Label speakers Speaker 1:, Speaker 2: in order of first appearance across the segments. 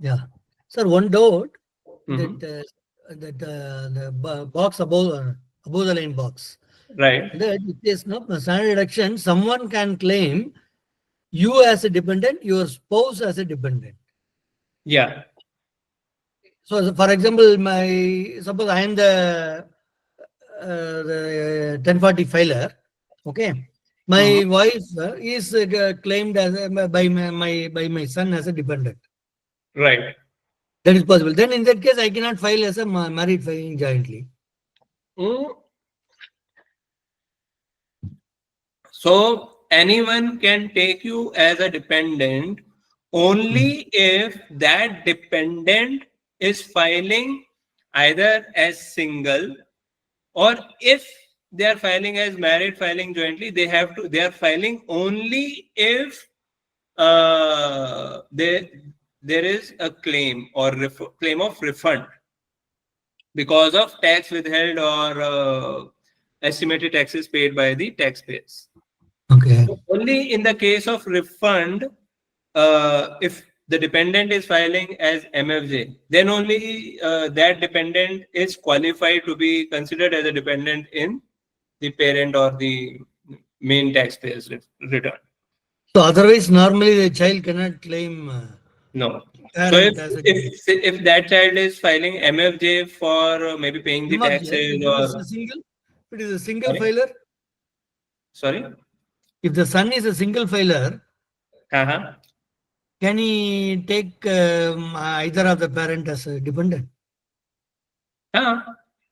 Speaker 1: Yeah. Sir, one doubt
Speaker 2: Mhm.
Speaker 1: that the box above the line box.
Speaker 2: Right.
Speaker 1: That it is no standard deduction. Someone can claim you as a dependent, your spouse as a dependent.
Speaker 2: Yeah.
Speaker 1: So, for example, my suppose I am the 1040 filer. Okay,
Speaker 2: Mhm.
Speaker 1: my wife is claimed as by my son as a dependent.
Speaker 2: Right.
Speaker 1: That is possible. Then in that case, I cannot file as a married filing jointly.
Speaker 2: Mm. So anyone can take you as a dependent
Speaker 1: Mm.
Speaker 2: only if that dependent is filing either as single, or if they are filing as married filing jointly, they are filing only if there is a claim or claim of refund because of tax withheld or estimated taxes paid by the taxpayers.
Speaker 1: Okay.
Speaker 2: So only in the case of refund, if the dependent is filing as MFJ, then only that dependent is qualified to be considered as a dependent in the parent or the main taxpayer's return.
Speaker 1: So otherwise, normally the child cannot claim
Speaker 2: No. So
Speaker 1: parent as a dependent.
Speaker 2: if that child is filing MFJ for maybe paying the
Speaker 1: MFJ,
Speaker 2: taxes
Speaker 1: if it is
Speaker 2: or
Speaker 1: a single, if it is a single
Speaker 2: sorry,
Speaker 1: filer,
Speaker 2: sorry,
Speaker 1: if the son is a single filer,
Speaker 2: uh-huh.
Speaker 1: can he take either of the parent as a dependent?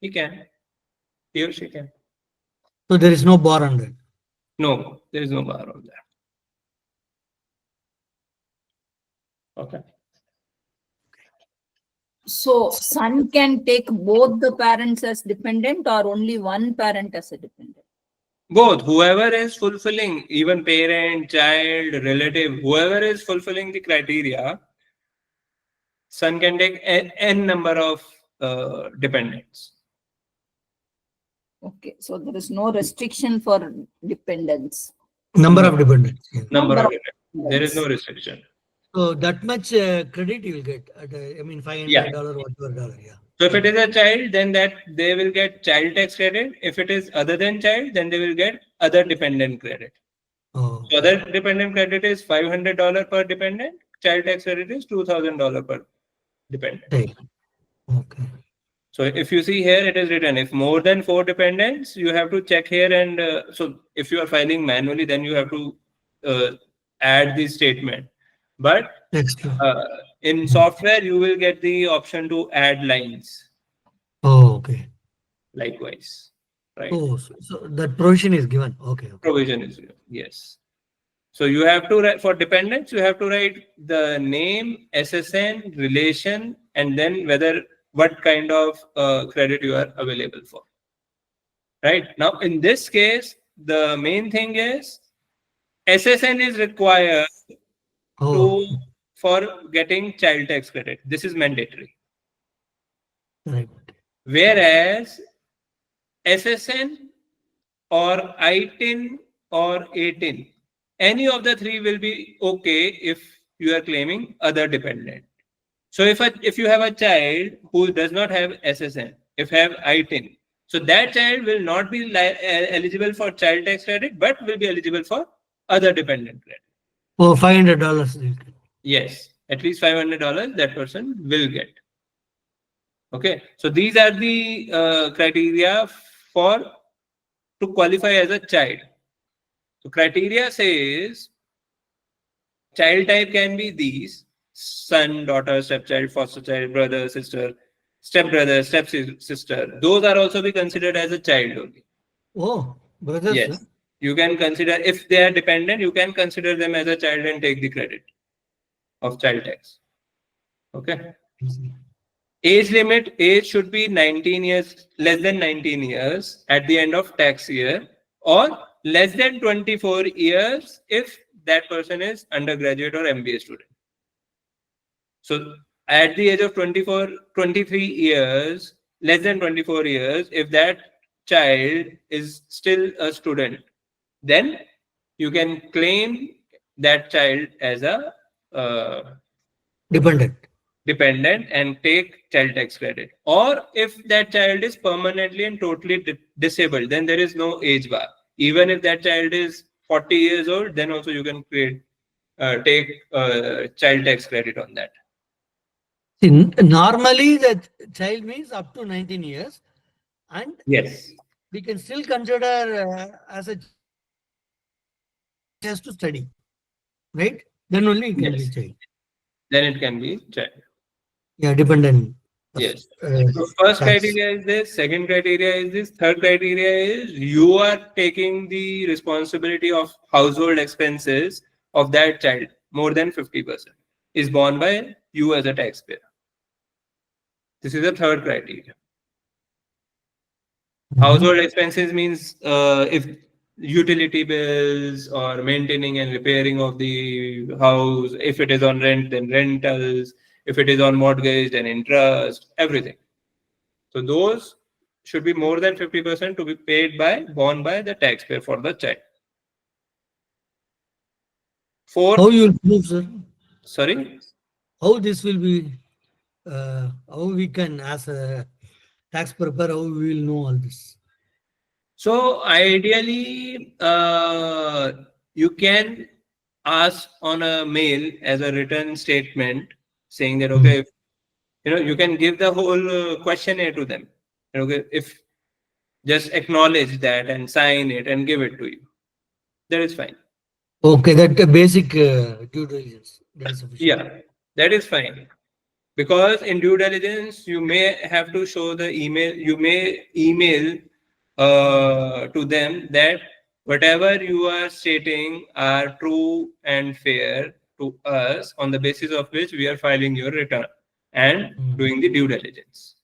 Speaker 2: He can, he or she can.
Speaker 1: So there is no bar on that.
Speaker 2: No, there is no bar on that. Okay.
Speaker 3: So son can take both the parents as dependent or only one parent as a dependent?
Speaker 2: Both, whoever is fulfilling, even parent, child, relative, whoever is fulfilling the criteria, son can take n number of dependents.
Speaker 3: Okay, so there is no restriction for dependents.
Speaker 1: Number
Speaker 2: No
Speaker 1: of dependents. Yeah.
Speaker 2: number
Speaker 3: Number
Speaker 2: of
Speaker 3: of
Speaker 2: dependents. There is no
Speaker 3: dependents.
Speaker 2: restriction.
Speaker 1: So that much credit you will get at I mean
Speaker 2: Yeah.
Speaker 1: $500 whatever dollar. Yeah.
Speaker 2: So if it
Speaker 1: Okay.
Speaker 2: is a child, then that they will get child tax credit. If it is other than child, then they will get other dependent credit.
Speaker 1: Oh,
Speaker 2: So
Speaker 1: okay.
Speaker 2: other dependent credit is $500 per dependent. Child tax credit is $2,000 per dependent.
Speaker 1: Right. Okay.
Speaker 2: So if you see here, it is written if more than four dependents, you have to check here, and so if you are filing manually, then you have to uh, add the statement. But
Speaker 1: Extra.
Speaker 2: uh, in
Speaker 1: Mm.
Speaker 2: software, you will get the option to add lines
Speaker 1: Oh, okay.
Speaker 2: likewise, right?
Speaker 1: Oh, so that provision is given. Okay. Okay.
Speaker 2: Provision is given. Yes. So you have to write for dependents, you have to write the name, SSN, relation, and then whether what kind of credit you are available for. Right now, in this case, the main thing is SSN is required
Speaker 1: Oh,
Speaker 2: to for getting child tax credit. This is mandatory.
Speaker 1: right.
Speaker 2: Whereas SSN or ITIN or 18, any of the three will be okay if you are claiming other dependent. So if you have a child who does not have SSN, if have ITIN, so that child will not be eligible for child tax credit, but will be eligible for other dependent credit.
Speaker 1: Oh, $500.
Speaker 2: Yes, at least $500 that person will get. Okay, so these are the criteria for to qualify as a child. So criteria says child type can be these: son, daughter, stepchild, foster child, brother, sister, stepbrother, stepsister. Those are also be considered as a child only.
Speaker 1: Oh, brothers. Huh?
Speaker 2: Yes. You can consider if they are dependent, you can consider them as a child and take the credit of child tax. Okay. Age limit, age should be 19 years, less than 19 years at the end of tax year, or less than 24 years if that person is undergraduate or MBA student. So at the age of 24, 23 years, less than 24 years, if that child is still a student, then you can claim that child as a uh,
Speaker 1: Dependent.
Speaker 2: dependent and take child tax credit. Or if that child is permanently and totally disabled, then there is no age bar. Even if that child is 40 years old, then also you can take child tax credit on that.
Speaker 1: See, normally the child means up to 19 years, and
Speaker 2: Yes.
Speaker 1: we can still consider as a has to study, right? Then only it can be
Speaker 2: Yes.
Speaker 1: child.
Speaker 2: Then it can be child.
Speaker 1: Yeah, dependent.
Speaker 2: Yes.
Speaker 1: Uh,
Speaker 2: So first
Speaker 1: tax.
Speaker 2: criteria is this, second criteria is this, third criteria is you are taking the responsibility of household expenses of that child. More than 50% is borne by you as a taxpayer. This is the third criteria. Household expenses means if utility bills or maintaining and repairing of the house, if it is on rent, then rentals, if it is on mortgage, then interest, everything. So those should be more than 50% to be borne by the taxpayer for the child.
Speaker 1: How you will prove, sir?
Speaker 2: Sorry?
Speaker 1: How this will be, how we can, as a tax preparer, how we will know all this?
Speaker 2: So ideally, you can ask on a mail as a written statement saying that, okay, you can give the whole questionnaire to them. Okay, if just acknowledge that and sign it and give it to you, that is fine.
Speaker 1: Okay, that basic due diligence, that is sufficient.
Speaker 2: Yeah, that is fine. Because in due diligence, you may have to show the email, you may email to them that whatever you are stating are true and fair to us, on the basis of which we are filing your return and doing the due diligence.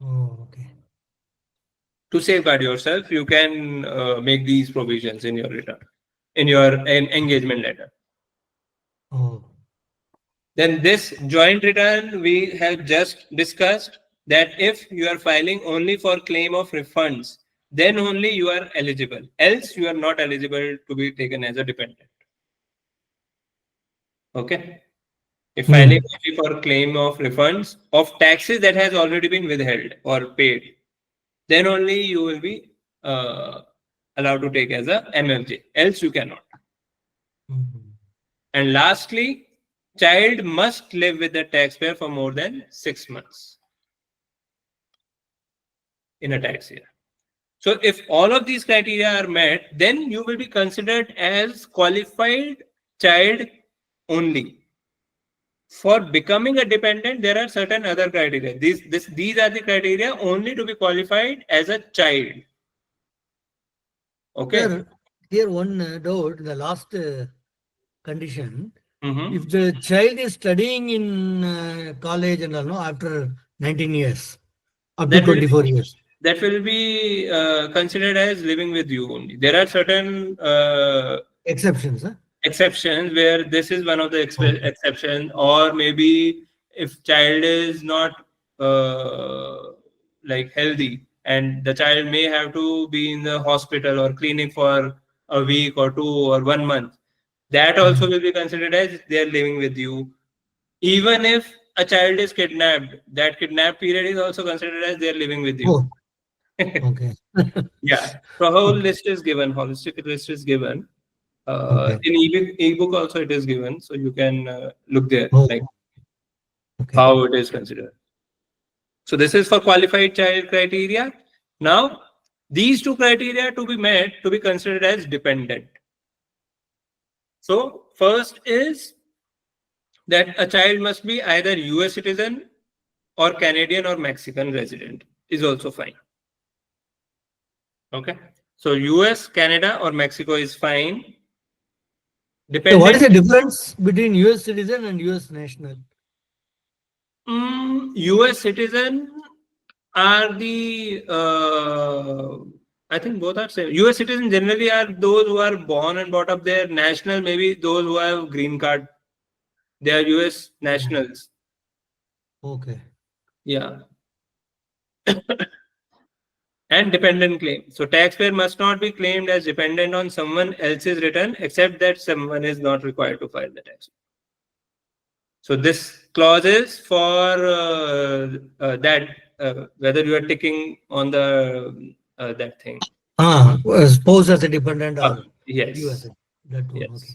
Speaker 1: Oh, okay.
Speaker 2: To safeguard yourself, you can make these provisions in your return, in your engagement letter.
Speaker 1: Oh.
Speaker 2: Then this joint return we have just discussed, that if you are filing only for claim of refunds, then only you are eligible. Else you are not eligible to be taken as a dependent. Okay. If filing only for claim of refunds of taxes that has already been withheld or paid, then only you will be allowed to take as a MFJ. Else you cannot. And lastly, child must live with the taxpayer for more than 6 months in a tax year. So if all of these criteria are met, then you will be considered as qualified child only. For becoming a dependent, there are certain other criteria. These are the criteria only to be qualified as a child. Okay.
Speaker 1: Here one doubt, the last condition,
Speaker 2: Mhm.
Speaker 1: if the child is studying in college and all, no, after 19 years, up to 24 years.
Speaker 2: That will be considered as living with you only. There are certain
Speaker 1: Exceptions, huh?
Speaker 2: exceptions where this is one of the exceptions, or maybe if child is not like healthy and the child may have to be in the hospital or clinic for a week or 2 or 1 month, that also will be considered as they are living with you. Even if a child is kidnapped, that kidnap period is also considered as they are living with you.
Speaker 1: Oh, okay.
Speaker 2: Yeah, so whole list is given, holistic list is given. In ebook also it is given, so you can look there, like how it is considered. So this is for qualified child criteria. Now, these two criteria to be met to be considered as dependent. So first is that a child must be either US citizen or Canadian or Mexican resident is also fine. Okay. So US, Canada or Mexico is fine.
Speaker 1: So what is the difference between US citizen and US national?
Speaker 2: US citizen are the I think both are same. US citizens generally are those who are born and brought up there. National, maybe those who have green card. They are US nationals.
Speaker 1: Okay.
Speaker 2: Yeah. And dependent claim. So taxpayer must not be claimed as dependent on someone else's return, except that someone is not required to file the tax. So this clause is for that whether you are ticking on the that thing.
Speaker 1: Spouse as a dependent or
Speaker 2: Yes.
Speaker 1: you as a, that one,
Speaker 2: Yes.
Speaker 1: okay.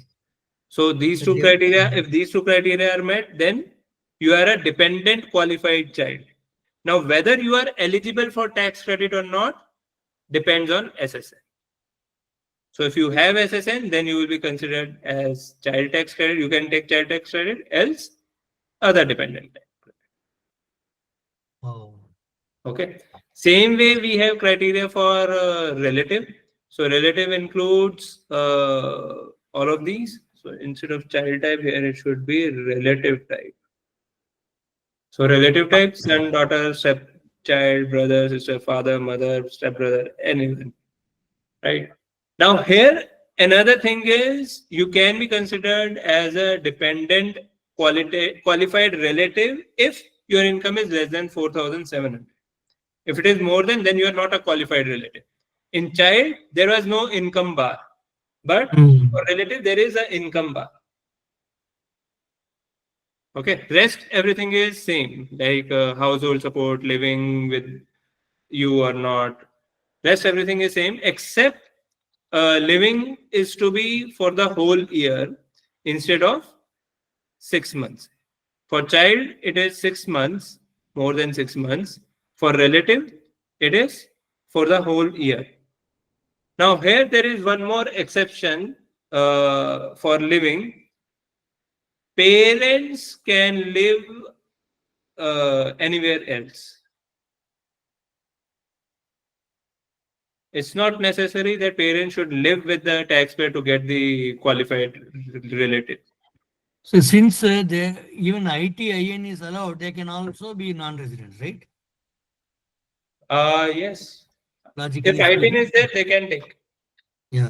Speaker 2: So these
Speaker 1: So
Speaker 2: two
Speaker 1: they-
Speaker 2: criteria, if these two criteria are met, then you are a dependent qualified child. Now, whether you are eligible for tax credit or not depends on SSN. So if you have SSN, then you will be considered as child tax credit. You can take child tax credit, else other dependent tax credit.
Speaker 1: Oh.
Speaker 2: Okay. Same way we have criteria for relative. So relative includes all of these. So instead of child type here, it should be relative type. So relative type, son, daughter, stepchild, brother, sister, father, mother, stepbrother, anyone. Right. Now here, another thing is you can be considered as a dependent qualified relative if your income is less than 4,700. If it is more than, then you are not a qualified relative. In child, there was no income bar, but for relative, there is an income bar. Okay, rest everything is same, like household support, living with you or not. Rest everything is same except living is to be for the whole year instead of 6 months. For child, it is 6 months, more than 6 months. For relative, it is for the whole year. Now here there is one more exception for living. Parents can live anywhere else. It's not necessary that parents should live with the taxpayer to get the qualified relative.
Speaker 1: So since they even ITIN is allowed, they can also be non-residents, right?
Speaker 2: Yes.
Speaker 1: Logically
Speaker 2: If ITIN
Speaker 1: speaking.
Speaker 2: is there, they can take.
Speaker 1: Yeah.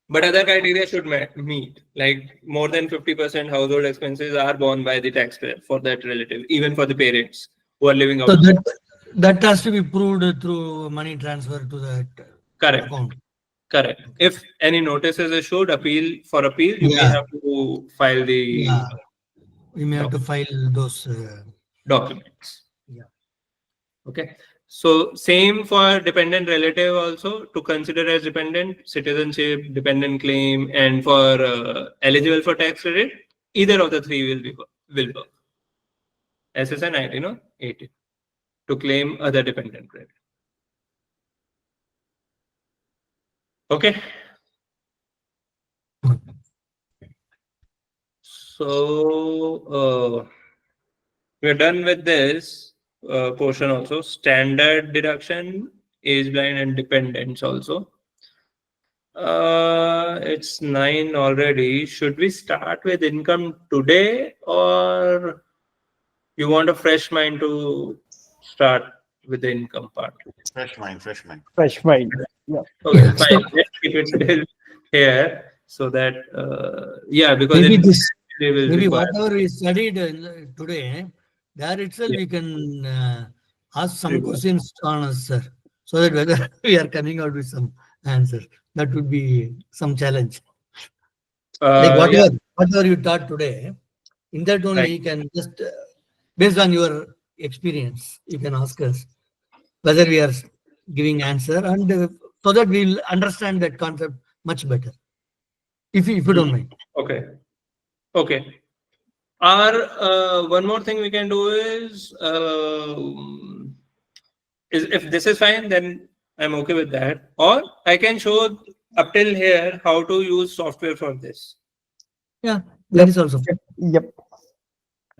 Speaker 2: But other criteria should meet. Like more than 50% household expenses are borne by the taxpayer for that relative, even for the parents who are living
Speaker 1: So
Speaker 2: outside.
Speaker 1: that has to be proved through money transfer to that
Speaker 2: Correct.
Speaker 1: account.
Speaker 2: Correct. If any notices is issued, for appeal, you may
Speaker 1: Yeah.
Speaker 2: have to file the
Speaker 1: Yeah. We may have to file those.
Speaker 2: documents.
Speaker 1: Yeah.
Speaker 2: Okay. So same for dependent relative also to consider as dependent, citizenship, dependent claim, and for eligible for tax credit, either of the three will work. SSN 19 or 18 to claim other dependent credit. Okay. So we're done with this portion also. Standard deduction, age blind, and dependents also. It's 9 already. Should we start with income today, or you want a fresh mind to start with the income part?
Speaker 4: Fresh mind, fresh mind.
Speaker 5: Fresh mind. Yeah.
Speaker 2: Okay,
Speaker 1: Yeah, so-
Speaker 2: fine. Let's keep it till here so that yeah, because
Speaker 1: Maybe
Speaker 2: in
Speaker 1: this,
Speaker 2: they will
Speaker 1: maybe
Speaker 2: require.
Speaker 1: whatever we studied today, there itself we can ask some questions on us, sir, so that whether we are coming out with some answer. That would be some challenge. Like
Speaker 2: Yeah,
Speaker 1: whatever you taught today, in that only
Speaker 2: Right.
Speaker 1: you can just, based on your experience, you can ask us whether we are giving answer, and so that we'll understand that concept much better. If you don't mind.
Speaker 2: okay. Okay. Or one more thing we can do is if this is fine, then I'm okay with that. Or I can show up till here how to use software for this.
Speaker 1: Yeah, that is also.
Speaker 5: Yep.